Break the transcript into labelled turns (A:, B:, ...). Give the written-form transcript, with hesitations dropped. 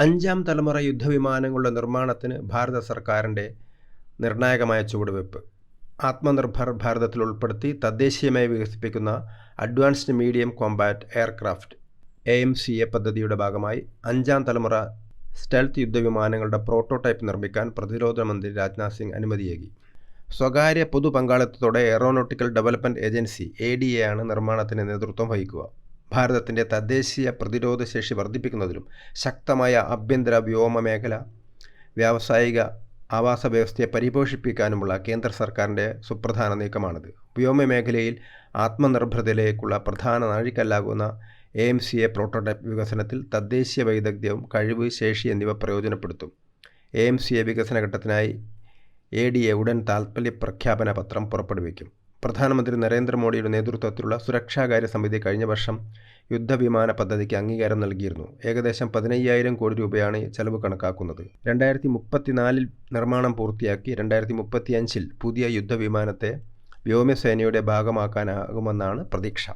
A: അഞ്ചാം തലമുറ യുദ്ധവിമാനങ്ങളുടെ നിർമ്മാണത്തിന് ഭാരത സർക്കാരിൻ്റെ നിർണായകമായ ചുവടുവയ്പ്. ആത്മനിർഭർ ഭാരതത്തിൽ ഉൾപ്പെടുത്തി തദ്ദേശീയമായി വികസിപ്പിക്കുന്ന advanced medium Kombat aircraft AMCA പദ്ധതിയുടെ ഭാഗമായി അഞ്ചാം തലമുറ സ്റ്റെൽത്ത് യുദ്ധവിമാനങ്ങളുടെ പ്രോട്ടോടൈപ്പ് നിർമ്മിക്കാൻ പ്രതിരോധ മന്ത്രി രാജ്നാഥ് സിംഗ് അനുമതിയേകി. സ്വകാര്യ പൊതു പങ്കാളിത്തത്തോടെ എയറോനോട്ടിക്കൽ ഡെവലപ്മെൻറ്റ് ഏജൻസി ADA ആണ് നിർമ്മാണത്തിന് നേതൃത്വം വഹിക്കുക. ഭാരതത്തിൻ്റെ തദ്ദേശീയ പ്രതിരോധ ശേഷി വർദ്ധിപ്പിക്കുന്നതിലും ശക്തമായ ആഭ്യന്തര വ്യോമ മേഖല, വ്യാവസായിക ആവാസ വ്യവസ്ഥയെ പരിപോഷിപ്പിക്കാനുമുള്ള കേന്ദ്ര സർക്കാരിൻ്റെ സുപ്രധാന നീക്കമാണിത്. വ്യോമമേഖലയിൽ ആത്മനിർഭരതയിലേക്കുള്ള പ്രധാന നാഴികക്കല്ലാകുന്ന AMCA പ്രോട്ടോടൈപ്പ് വികസനത്തിൽ തദ്ദേശീയ വൈദഗ്ധ്യവും കഴിവ്, ശേഷി എന്നിവ പ്രയോജനപ്പെടുത്തും. AMCA വികസന ഘട്ടത്തിനായി ADA ഉടൻ താൽപ്പര്യ പ്രഖ്യാപന പത്രം പുറപ്പെടുവിക്കും. പ്രധാനമന്ത്രി നരേന്ദ്രമോദിയുടെ നേതൃത്വത്തിലുള്ള സുരക്ഷാകാര്യ സമിതി കഴിഞ്ഞ വർഷം യുദ്ധവിമാന പദ്ധതിക്ക് അംഗീകാരം നൽകിയിരുന്നു. ഏകദേശം 15,000 കോടി രൂപയാണ് ചെലവ് കണക്കാക്കുന്നത്. 2034 നിർമ്മാണം പൂർത്തിയാക്കി 2035 പുതിയ യുദ്ധവിമാനത്തെ വ്യോമസേനയുടെ ഭാഗമാക്കാനാകുമെന്നാണ് പ്രതീക്ഷ.